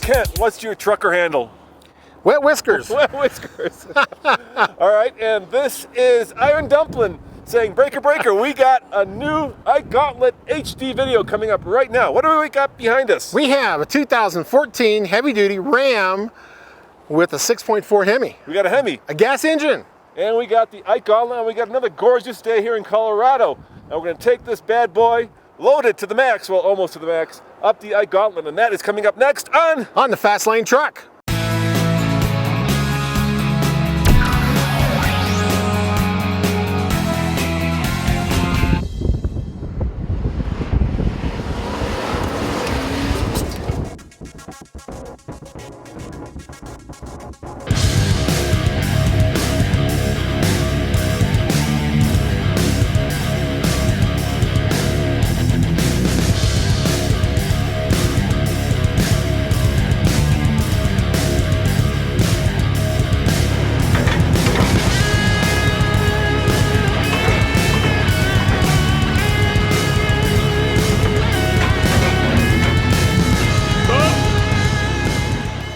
Kent, what's your trucker handle? Wet Whiskers. Wet Whiskers. All right, and this is Iron Dumpling saying, breaker, breaker, we got a new Ike Gauntlet HD video coming up right now. What do we got behind us? We have a 2014 heavy-duty Ram with a 6.4 Hemi. We got a Hemi. A gas engine. And we got the Ike Gauntlet, and we got another gorgeous day here in Colorado. And we're gonna take this bad boy, load it to the max, well, almost to the max, up the Ike Gauntlet, and that is coming up next on the Fast Lane Truck.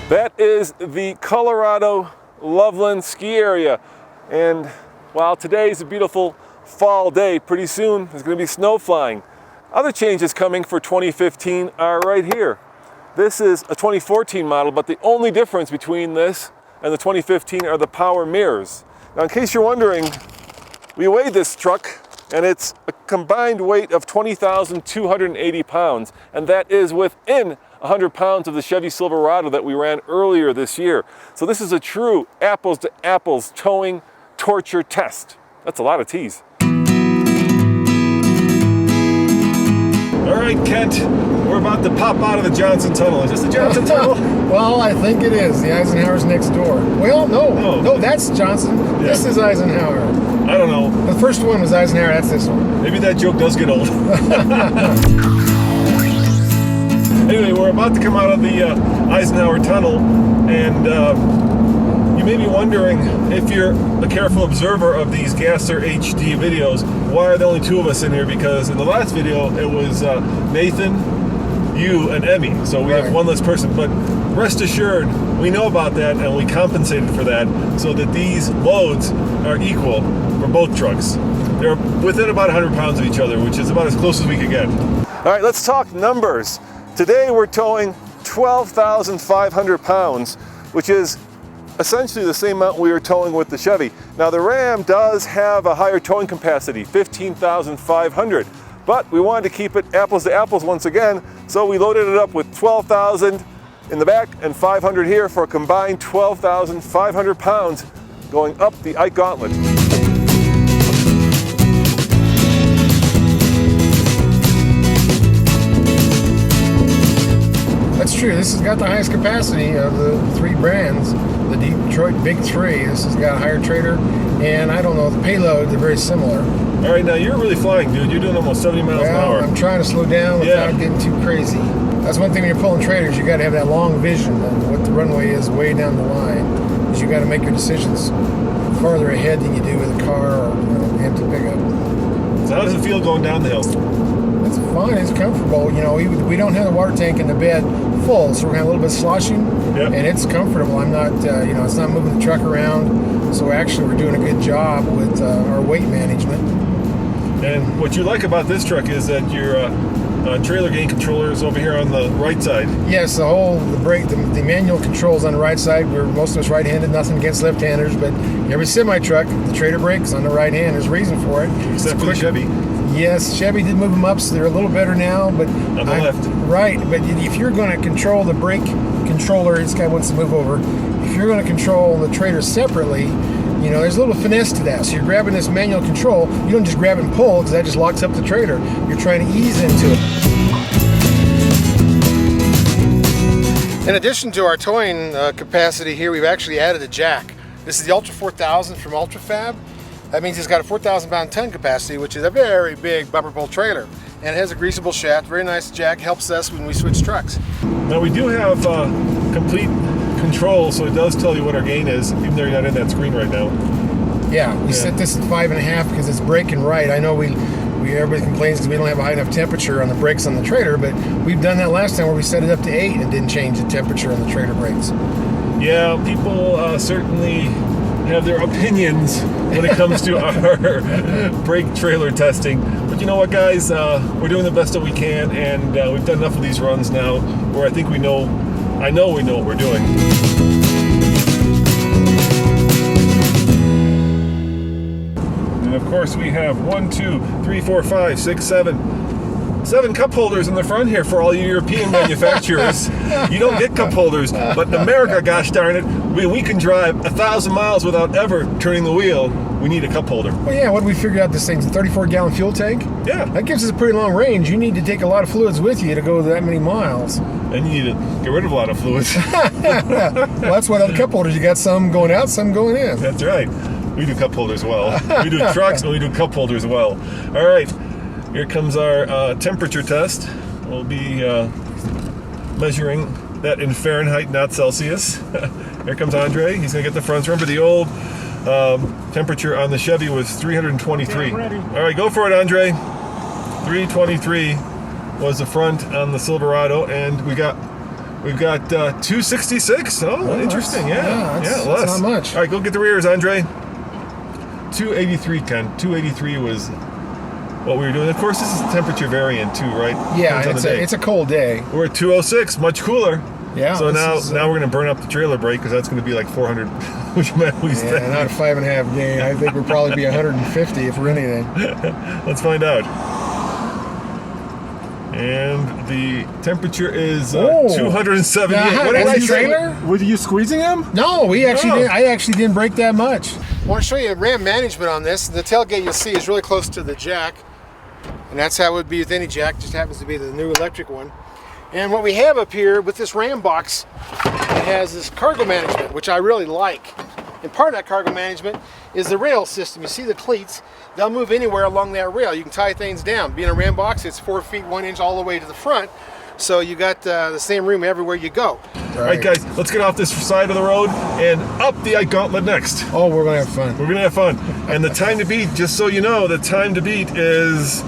That is the Colorado Loveland ski area. And while today is a beautiful fall day, pretty soon there's going to be snow flying. Other changes coming for 2015 are right here. This is a 2014 model, but the only difference between this and the 2015 are the power mirrors. Now, in case you're wondering, we weighed this truck and it's a combined weight of 20,280 pounds, and that is within 100 pounds of the Chevy Silverado that we ran earlier this year. So this is a true apples to apples towing torture test. That's a lot of T's. All right, Kent, we're about to pop out of the Johnson Tunnel. Is this the Johnson Tunnel? Well, I think it is. The Eisenhower's next door. Well, no, that's Johnson. Yeah. This is Eisenhower. I don't know. The first one was Eisenhower, that's this one. Maybe that joke does get old. Anyway, we're about to come out of the Eisenhower Tunnel, and you may be wondering, if you're a careful observer of these Gasser HD videos, why are there only two of us in here? Because in the last video, it was Nathan, you, and Emmy, so we have one less person. But rest assured, we know about that, and we compensated for that so that these loads are equal for both trucks. They're within about 100 pounds of each other, which is about as close as we could get. All right, let's talk numbers. Today we're towing 12,500 pounds, which is essentially the same amount we were towing with the Chevy. Now the Ram does have a higher towing capacity, 15,500, but we wanted to keep it apples to apples once again, so we loaded it up with 12,000 in the back and 500 here for a combined 12,500 pounds going up the Ike Gauntlet. That's true. This has got the highest capacity of the three brands, the Detroit Big Three. This has got a higher trailer, and I don't know, the payload, they're very similar. All right, now you're really flying, dude. You're doing almost 70 miles an hour. I'm trying to slow down without getting too crazy. That's one thing when you're pulling trailers, you got to have that long vision of what the runway is way down the line, because you got to make your decisions farther ahead than you do with a car or empty pickup. So how does it feel going down the hill? It's fine. It's comfortable. You know, we don't have the water tank in the bed full, so we're having a little bit of sloshing, and it's comfortable. I'm not, it's not moving the truck around. So actually, we're doing a good job with our weight management. And what you like about this truck is that your trailer gain controller is over here on the right side. Yes, the manual controls on the right side. We're most of us right-handed. Nothing against left-handers, but every semi-truck, the trailer brakes on the right hand. There's a reason for it. Except for the Chevy. Yes, Chevy did move them up, so they're a little better now. But on the left. Right, but if you're going to control the brake controller, this guy wants to move over. If you're going to control the trailer separately, there's a little finesse to that. So you're grabbing this manual control. You don't just grab and pull, because that just locks up the trailer. You're trying to ease into it. In addition to our towing capacity here, we've actually added a jack. This is the Ultra 4000 from UltraFab. That means it's got a 4,000 pound ton capacity, which is a very big bumper pull trailer. And it has a greasable shaft, very nice jack, helps us when we switch trucks. Now we do have complete control, so it does tell you what our gain is, even though you're not in that screen right now. Yeah, we set this at 5.5 because it's braking right. I know we Everybody complains because we don't have a high enough temperature on the brakes on the trailer, but we've done that last time where we set it up to 8 and didn't change the temperature on the trailer brakes. Yeah, people certainly have their opinions when it comes to our brake trailer testing. But you know what, guys? We're doing the best that we can, and we've done enough of these runs now where I think I know we know what we're doing. And of course we have 1, 2, 3, 4, 5, 6, 7 cup holders in the front here for all you European manufacturers. You don't get cup holders, but in America, gosh darn it, we can drive 1,000 miles without ever turning the wheel. We need a cup holder. Well, yeah, what did we figure out this thing's a 34-gallon fuel tank? Yeah. That gives us a pretty long range. You need to take a lot of fluids with you to go that many miles. And you need to get rid of a lot of fluids. Well, that's why the cup holders, you got some going out, some going in. That's right. We do cup holders well. We do trucks and we do cup holders well. All right, here comes our temperature test. We'll be measuring that in Fahrenheit, not Celsius. Here comes Andre. He's going to get the fronts. Remember, the old temperature on the Chevy was 323. Yeah, I'm ready. All right, go for it, Andre. 323 was the front on the Silverado, and we've got 266. Oh, interesting. That's less. not much. All right, go get the rears, Andre. 283, Ken. 283 was what we were doing. Of course, this is a temperature variant too, right? Yeah, it's a cold day. We're at 206, much cooler. Yeah. So now we're going to burn up the trailer brake because that's going to be like 400. Which might lose not a 5.5 gain. I think we'll probably be 150 if we're anything. Let's find out. And the temperature is 278. What did I trailer? Were you squeezing him? No, I actually didn't brake that much. I want to show you RAM management on this. The tailgate you'll see is really close to the jack, and that's how it would be with any jack. Just happens to be the new electric one. And what we have up here with this RAM box, it has this cargo management, which I really like. And part of that cargo management is the rail system. You see the cleats, they'll move anywhere along that rail. You can tie things down. Being a RAM box, it's 4 feet 1 inch all the way to the front. So you got the same room everywhere you go. All right, guys, let's get off this side of the road and up the Ike Gauntlet next. Oh, we're going to have fun. We're going to have fun. And the time to beat, just so you know, the time to beat is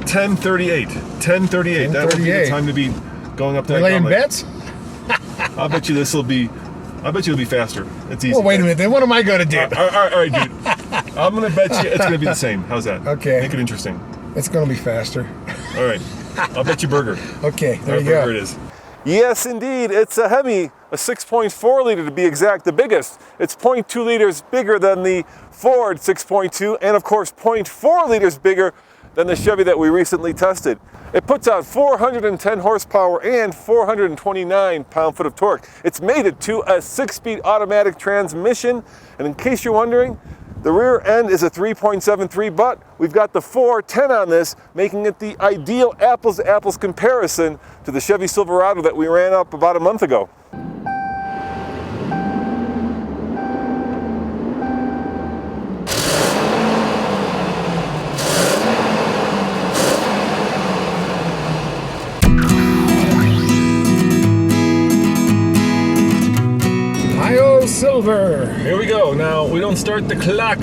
10:38. 10:38. That will be the time to beat going up the Ike laying Gauntlet. bets? I bet you it'll be faster. It's easy. Well, wait a minute. Then what am I going to do? All right, dude. I'm going to bet you it's going to be the same. How's that? Okay. Make it interesting. It's going to be faster. All right. I'll bet you burger. Okay, there you Burger go. it is. Yes, indeed. It's a Hemi, a 6.4 liter to be exact, the biggest. It's 0.2 liters bigger than the Ford 6.2, and of course 0.4 liters bigger than the Chevy that we recently tested. It puts out 410 horsepower and 429 pound-foot of torque. It's mated to a 6-speed automatic transmission, and in case you're wondering, the rear end is a 3.73, but we've got the 410 on this, making it the ideal apples-to-apples comparison to the Chevy Silverado that we ran up about a month ago. Silver. Here we go. Now, we don't start the clock,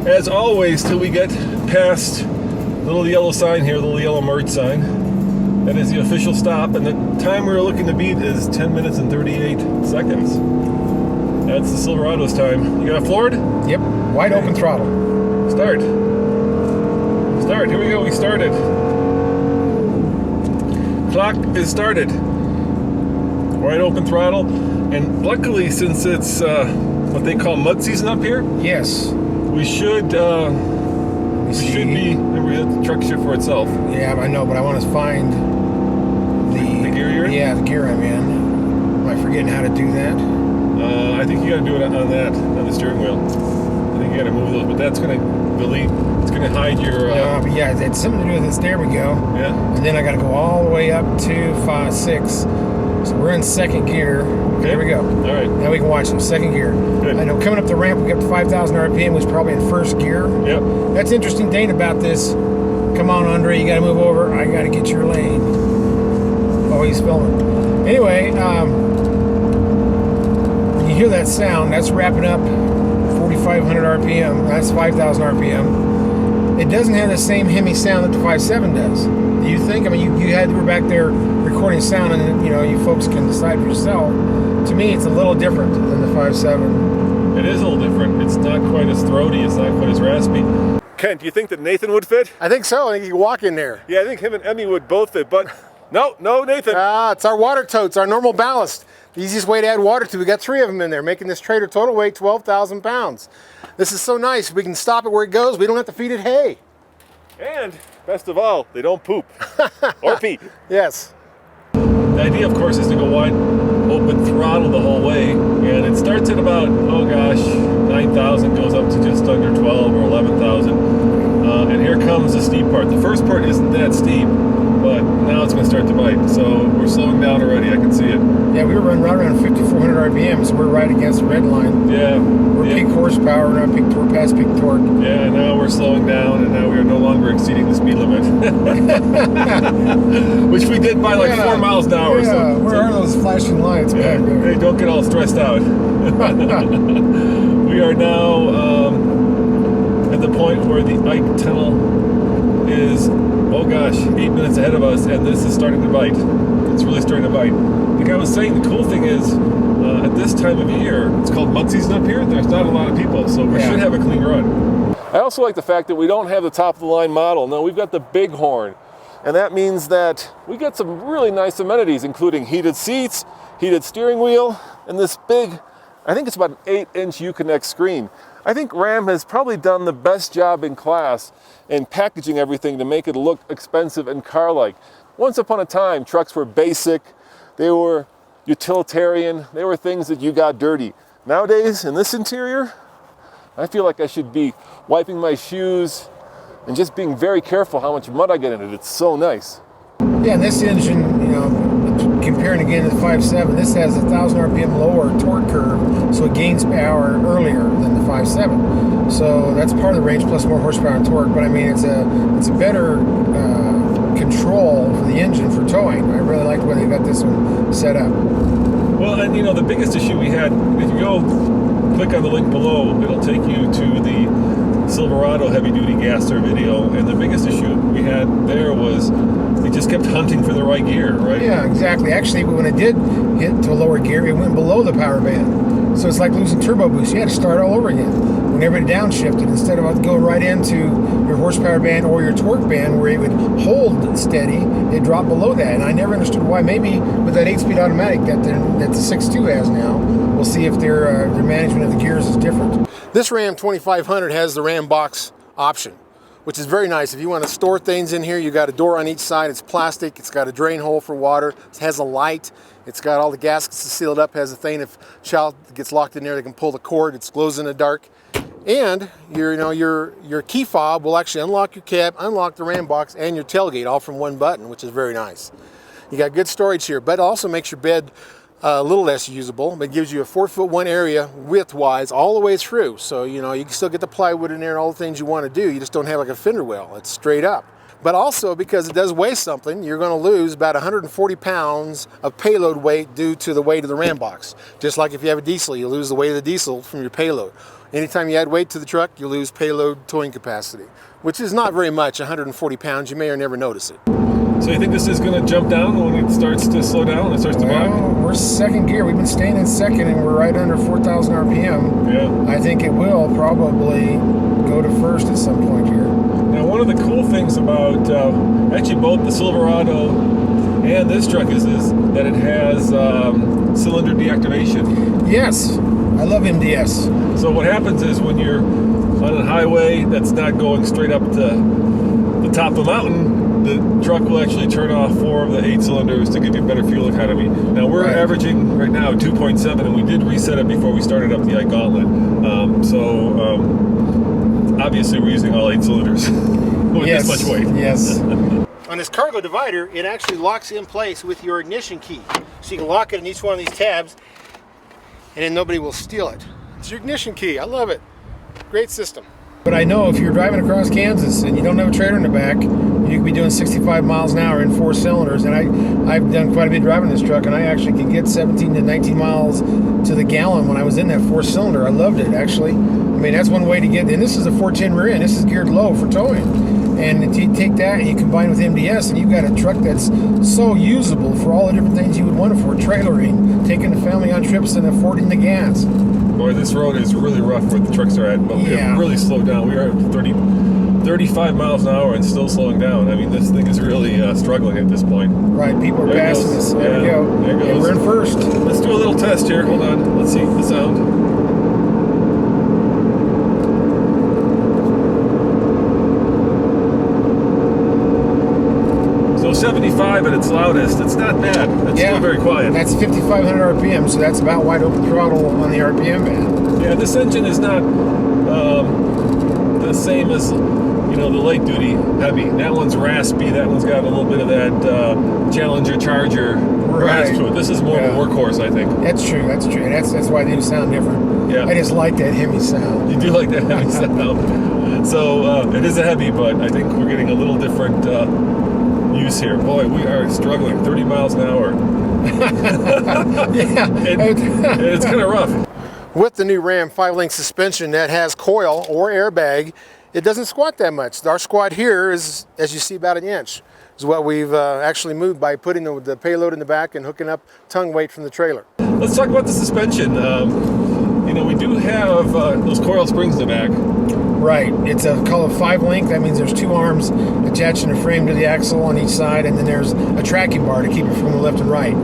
as always, till we get past the little yellow sign here, the little yellow merge sign. That is the official stop, and the time we're looking to beat is 10 minutes and 38 seconds. That's the Silverado's time. You got it floored? Yep. Wide open throttle. Start. Here we go. We started. Clock is started. Wide open throttle. And luckily, since it's what they call mud season up here, yes, we should be. Remember, the truck should for itself. Yeah, I know, but I want to find the gear you're in? Yeah, the gear I'm in. Am I forgetting how to do that? I think you got to do it on the steering wheel. I think you got to move those, but that's going to delete. It's going to hide your. But yeah, it's something to do with this. There we go. Yeah. And then I got to go all the way up to 5, 6. So we're in second gear. Okay. There we go. All right. Now we can watch them. Second gear. Good. I know coming up the ramp, we got to 5,000 RPM, was probably in first gear. Yep. That's interesting thing about this. Come on, Andre, you got to move over. I got to get your lane. Oh, he's filming. Anyway, when you hear that sound, that's wrapping up 4,500 RPM. That's 5,000 RPM. it doesn't have the same Hemi sound that the 5.7 does. Do you think? I mean, you were back there recording sound, and you folks can decide for yourself. To me, it's a little different than the 5.7. It is a little different. It's not quite as throaty. It's not quite as raspy. Ken, do you think that Nathan would fit? I think so. I think he could walk in there. Yeah, I think him and Emmy would both fit, but no, Nathan. It's our water totes, our normal ballast. The easiest way to add water to. We got 3 of them in there, making this trailer total weight 12,000 pounds. This is so nice. We can stop it where it goes. We don't have to feed it hay. And best of all, they don't poop or pee. Yes. The idea, of course, is to go wide open throttle the whole way, and it starts at about 9,000, goes up to just under 12 or 11,000. And here comes the steep part. The first part isn't that steep, but now it's going to start to bite. So we're slowing down already. I can see it. Yeah, we were running right around 5,400 RPM, so we're right against the red line. Yeah. We're peak horsepower, we're not peak torque, past peak torque. Yeah, now we're slowing down, and now we are no longer exceeding the speed limit. Which we did by 4 miles an hour. Yeah, so, where are those flashing lights back there? Hey, don't get all stressed out. We are now at the point where the Ike Tunnel is, 8 minutes ahead of us, and this is starting to bite. It's really starting to bite. Like I was saying, the cool thing is, at this time of year, it's called mud season up here. There's not a lot of people, so we should have a clean run. I also like the fact that we don't have the top of the line model. No, we've got the Bighorn, and that means that we get some really nice amenities, including heated seats, heated steering wheel, and this big, I think it's about an 8-inch Uconnect screen. I think Ram has probably done the best job in class in packaging everything to make it look expensive and car-like. Once upon a time, trucks were basic, they were utilitarian, they were things that you got dirty. Nowadays, in this interior, I feel like I should be wiping my shoes and just being very careful how much mud I get in it. It's so nice. Yeah, and this engine, comparing again to the 5.7, this has 1,000 RPM lower torque curve, so it gains power earlier than the 5.7. So that's part of the range, plus more horsepower and torque. But I mean, it's a better control for the engine for towing. I really like the way they got this one set up. Well, and the biggest issue we had, if you go click on the link below, it'll take you to the Silverado heavy-duty gasser video, and the biggest issue we had there was it just kept hunting for the right gear, right? Yeah, exactly. Actually, when it did hit to a lower gear, it went below the power band. So it's like losing turbo boost. You had to start all over again. Whenever it downshifted, instead of going right into your horsepower band or your torque band where it would hold steady, it dropped below that. And I never understood why. Maybe with that 8-speed automatic that the 6.2 has now, we'll see if their management of the gears is different. This Ram 2500 has the Ram box option, which is very nice. If you want to store things in here, you got a door on each side. It's plastic. It's got a drain hole for water. It has a light. It's got all the gaskets sealed up. Has a thing if a child gets locked in there, they can pull the cord. It glows in the dark. And your key fob will actually unlock your cab, unlock the Ram box, and your tailgate all from one button, which is very nice. You got good storage here, but it also makes your bed a little less usable, but gives you a 4'1" area width-wise all the way through. So you can still get the plywood in there and all the things you want to do. You just don't have like a fender well. It's straight up. But also, because it does weigh something, you're going to lose about 140 pounds of payload weight due to the weight of the Ram box. Just like if you have a diesel, you lose the weight of the diesel from your payload. Anytime you add weight to the truck, you lose payload towing capacity, which is not very much, 140 pounds. You may or never notice it. So you think this is going to jump down when it starts to slow down and it starts to bite? We're second gear. We've been staying in second, and we're right under 4,000 RPM. Yeah. I think it will probably go to first at some point here. Now, one of the cool things about actually both the Silverado and this truck is that it has cylinder deactivation. Yes, I love MDS. So what happens is when you're on a highway that's not going straight up to the top of the mountain, the truck will actually turn off 4 of the 8 cylinders to give you better fuel economy. Now we're averaging right now 2.7, and we did reset it before we started up the Ike Gauntlet. Obviously we're using all 8 cylinders with this much weight. Yes. On this cargo divider, it actually locks in place with your ignition key. So you can lock it in each one of these tabs, and then nobody will steal it. It's your ignition key. I love it. Great system. But I know if you're driving across Kansas and you don't have a trailer in the back, you could be doing 65 miles an hour in 4 cylinders. And I've done quite a bit driving this truck, and I actually can get 17 to 19 miles to the gallon when I was in that 4-cylinder. I loved it, actually. I mean, that's one way to get, and this is a 410 rear end. This is geared low for towing. And you take that and you combine with MDS, and you've got a truck that's so usable for all the different things you would want it for: trailering, taking the family on trips, and affording the gas. Boy, this road is really rough where the trucks are at, but we have really slowed down. We are at 35 miles an hour and still slowing down. I mean, this thing is really struggling at this point. Right, people are passing us. There we go. There goes. And we're in first. Let's do a little test here. Hold on. Let's see the sound. So 75 at its loudest. It's not bad. It's still very quiet. That's 5,500 RPM, so that's about wide open throttle on the RPM band. Yeah, this engine is not the same as, you know, the light duty Hemi. That one's raspy. That one's got a little bit of that Challenger Charger rasp to it. This is more of a workhorse, I think. That's true. That's true. That's why they sound different. Yeah. I just like that Hemi sound. You do like that Hemi sound. So it is a Hemi, but I think we're getting a little different use here. Boy, we are struggling. 30 miles an hour. Yeah. It's kind of rough. With the new Ram 5-link suspension that has coil or airbag, it doesn't squat that much. Our squat here is, as you see, about 1 inch. Is what we've actually moved by putting the payload in the back and hooking up tongue weight from the trailer. Let's talk about the suspension. You know, we do have those coil springs in the back. Right. It's called a 5-link. That means there's 2 arms attaching a frame to the axle on each side, and then there's a tracking bar to keep it from the left and right.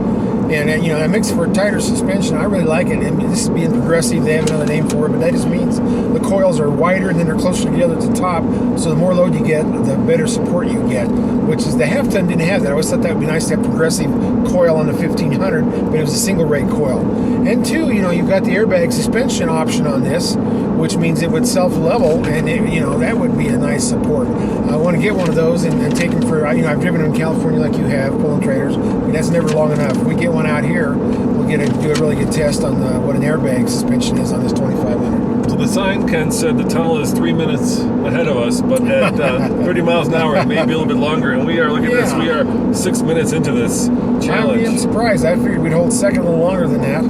And you know, that makes for a tighter suspension. I really like it. And this is being progressive. They have another name for it, but that just means the coils are wider and then they're closer together at the top. So the more load you get, the better support you get. Which is the half ton didn't have that. I always thought that would be nice to have progressive coil on the 1500, but it was a single rate coil. And 2, you know, you've got the airbag suspension option on this, which means it would self-level, and you know, that would be a nice support. I want to get one of those and take them for, you know, I've driven them in California like you have, pulling trailers. I mean, that's never long enough. If we get one out here, we'll do a really good test on what an airbag suspension is on this 2500. So the sign, Ken, said the tunnel is 3 minutes ahead of us, but at 30 miles an hour, it may be a little bit longer. And we are, look at this, we are 6 minutes into this challenge. I'm surprised. I figured we'd hold second a little longer than that.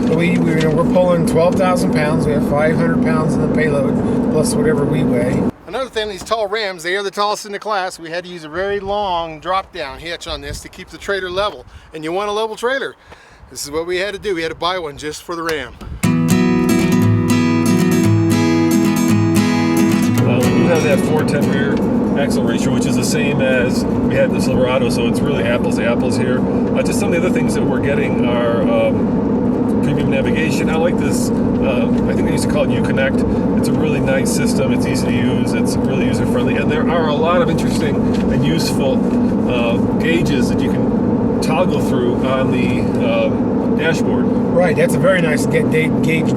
But we're pulling 12,000 pounds. We have 500 pounds in the payload, plus whatever we weigh. Another thing, these tall Rams, they are the tallest in the class. We had to use a very long drop-down hitch on this to keep the trailer level. And you want a level trailer. This is what we had to do. We had to buy one just for the Ram. We do have that 410 rear axle ratio, which is the same as we had the Silverado, so it's really apples to apples here. Just some of the other things that we're getting are premium navigation. I like this, I think they used to call it Uconnect. It's a really nice system. It's easy to use. It's really user-friendly. And there are a lot of interesting and useful gauges that you can toggle through on the dashboard. Right, that's a very nice gauge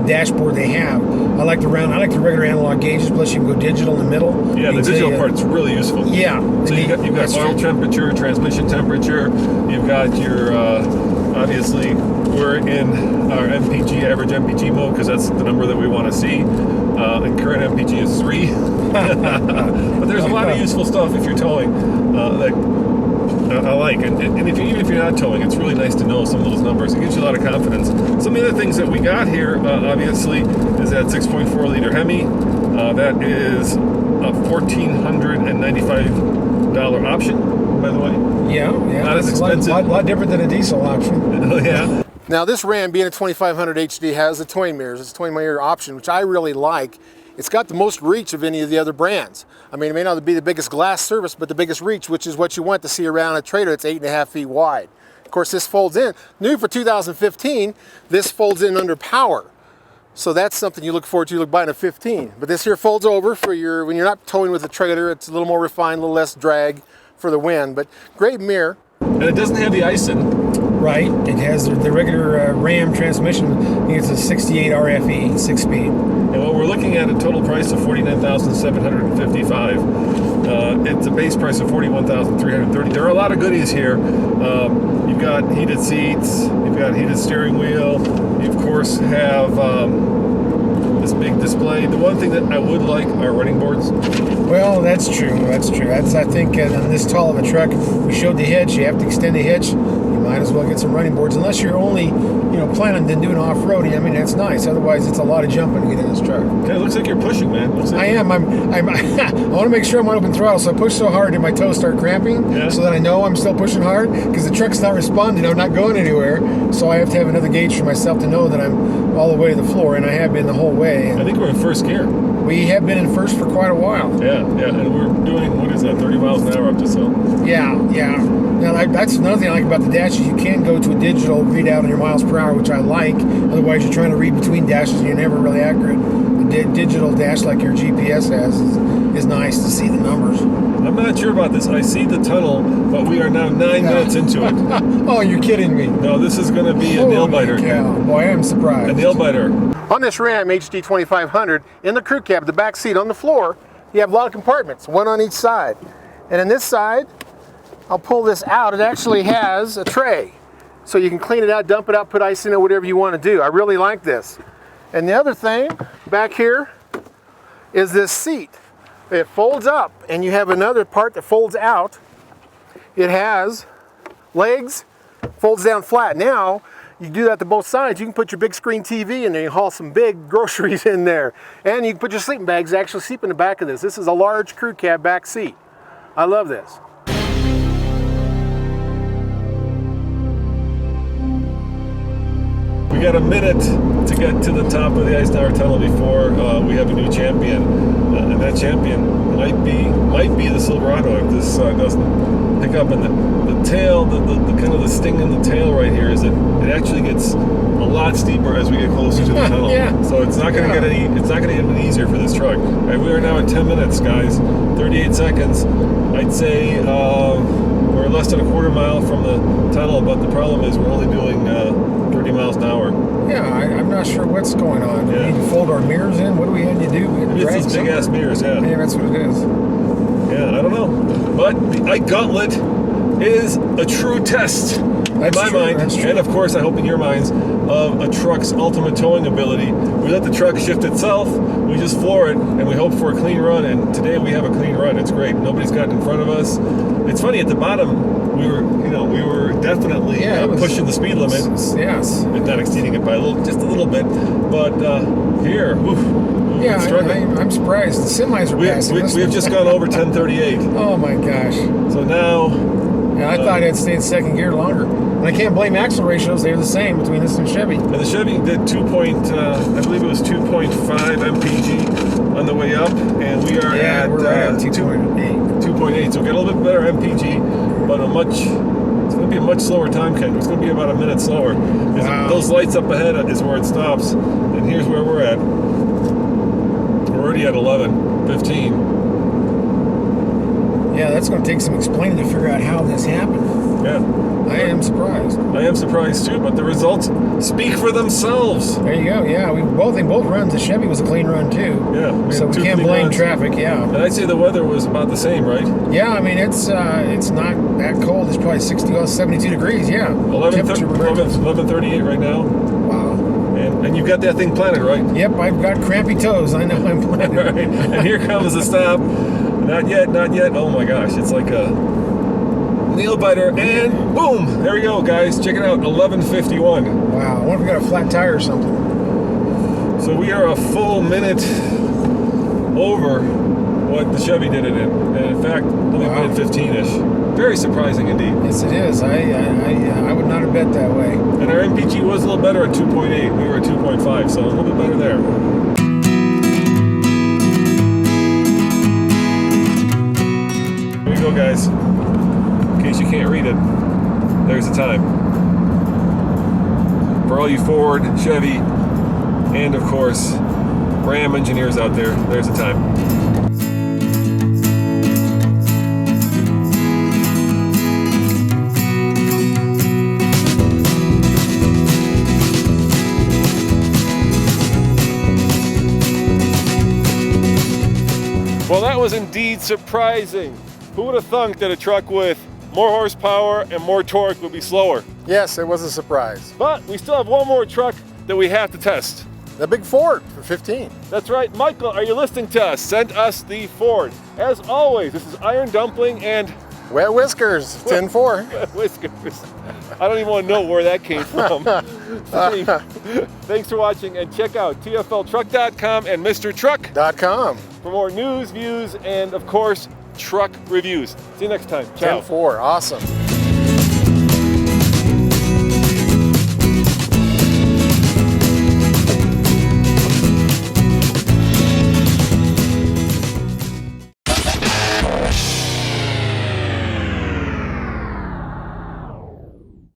dashboard they have. I like the regular analog gauges, plus you can go digital in the middle. Yeah, the digital part's really useful. Yeah. So you've got oil temperature, transmission temperature, you've got your, obviously, we're in our MPG, average MPG mode, because that's the number that we want to see. And current MPG is 3. But there's a lot of useful stuff if you're towing that I like. And even if you're not towing, it's really nice to know some of those numbers. It gives you a lot of confidence. Some of the other things that we got here, obviously, is that 6.4 liter Hemi. That is a $1,495 option, by the way. Yeah. Not as expensive. A lot different than a diesel option. Yeah. Now this Ram, being a 2500 HD, has the towing mirrors. It's a towing mirror option, which I really like. It's got the most reach of any of the other brands. I mean, it may not be the biggest glass surface, but the biggest reach, which is what you want to see around a trailer that's 8.5 feet wide. Of course, this folds in. New for 2015, this folds in under power. So that's something you look forward to. You look buying a 15. But this here folds over for when you're not towing with a trailer. It's a little more refined, a little less drag for the wind. But great mirror. And it doesn't have the Eisen. Right. It has the regular Ram transmission. I think it's a 68 RFE, 6-speed. And what we're looking at a total price of $49,755. It's a base price of $41,330. There are a lot of goodies here. You've got heated seats. You've got heated steering wheel. You of course have this big display. The one thing that I would like are running boards. Well, that's true. That's true. I think on this tall of a truck, we showed the hitch. You have to extend the hitch. You might as well get some running boards, unless you're only, planning on doing off-roading. I mean, that's nice. Otherwise, it's a lot of jumping to get in this truck. Okay, it looks like you're pushing, man. I am. I want to make sure I'm on open throttle, so I push so hard that my toes start cramping, so that I know I'm still pushing hard, because the truck's not responding. I'm not going anywhere, so I have to have another gauge for myself to know that I'm all the way to the floor, and I have been the whole way. I think we're in first gear. We have been in first for quite a while. Yeah, and we're doing, what is that, 30 miles an hour up this hill? Yeah. Now, that's another thing I like about the dash, is you can go to a digital readout on your miles per hour, which I like. Otherwise, you're trying to read between dashes and you're never really accurate. The digital dash, like your GPS has, is nice to see the numbers. I'm not sure about this. I see the tunnel, but we are now 9 minutes into it. Oh, you're kidding me. No, this is going to be a nail biter. Boy, I am surprised. A nail biter. On this Ram HD 2500, in the crew cab, the back seat on the floor, you have a lot of compartments, one on each side. And on this side, I'll pull this out. It actually has a tray. So you can clean it out, dump it out, put ice in it, whatever you want to do. I really like this. And the other thing back here is this seat. It folds up, and you have another part that folds out. It has legs, folds down flat. Now, you do that to both sides. You can put your big screen TV in there. You can haul some big groceries in there. And you can put your sleeping bags, actually sleep in the back of this. This is a large crew cab back seat. I love this. We got a minute to get to the top of the Eisenhower Tunnel before we have a new champion, and that champion might be the Silverado if this doesn't pick up. And the tail, the kind of the sting in the tail right here is that it actually gets a lot steeper as we get closer to the tunnel. So it's not going to get any easier for this truck. Right, we are now at 10 minutes, guys. 38 seconds. I'd say we're less than a quarter mile from the tunnel, but the problem is we're only doing 30 miles an hour. Yeah, I'm not sure what's going on. Do we need to fold our mirrors in? What do we have to do? It's these big ass mirrors, Yeah, that's what it is. Yeah, I don't know. But the Ike Gauntlet is a true test in my mind, and of course I hope in your minds, of a truck's ultimate towing ability. We let the truck shift itself, we just floor it, and we hope for a clean run, and today we have a clean run. It's great. Nobody's gotten in front of us. It's funny, at the bottom, we were definitely pushing the speed limit. Yes. Not exceeding it by just a little bit, but here, I'm surprised. The semis are passing. We have just gone over 1038. Oh my gosh. So now... Yeah, I thought I'd stay in second gear longer. And I can't blame axle ratios. They're the same between this and Chevy. And the Chevy did I believe it was 2.5 mpg on the way up, and we are at 2.8. 2.8, so get a little bit better mpg, but it's going to be a much slower time, Ken. It's going to be about a minute slower. Wow. Those lights up ahead is where it stops, and here's where we're at. We're already at 11:15. Yeah, that's going to take some explaining to figure out how this happened. Yeah. I am surprised. I am surprised too, but the results speak for themselves. There you go. Yeah, in both runs, the Chevy was a clean run too. Yeah. So we can't blame traffic. Yeah. And I'd say the weather was about the same, right? Yeah, I mean it's not that cold. It's probably 72 degrees. Yeah. 11:38 right now. Wow. And you've got that thing planted, right? Yep, I've got crampy toes. I know I'm planted. Right. And here comes the stop. Not yet. Oh my gosh, it's like a nail biter, and boom! There we go, guys. Check it out, 11:51. Wow, I wonder if we got a flat tire or something. So we are a full minute over what the Chevy did it in. And in fact, only minute 15-ish. Very surprising indeed. Yes, it is. I would not have bet that way. And our MPG was a little better at 2.8. We were at 2.5, so a little bit better there. Here we go, guys. In case you can't read it, there's the time. For all you Ford, Chevy, and of course, Ram engineers out there, there's the time. Well, that was indeed surprising. Who would have thunk that a truck with more horsepower and more torque would be slower? Yes, it was a surprise. But we still have one more truck that we have to test. The big Ford for 15. That's right. Michael, are you listening to us? Send us the Ford. As always, this is Iron Dumpling, and Wet whiskers, 10-4. Whiskers. I don't even want to know where that came from. Thanks for watching, and check out tfltruck.com and mrtruck.com for more news, views, and of course, truck reviews. See you next time. Ciao. 10-4, awesome.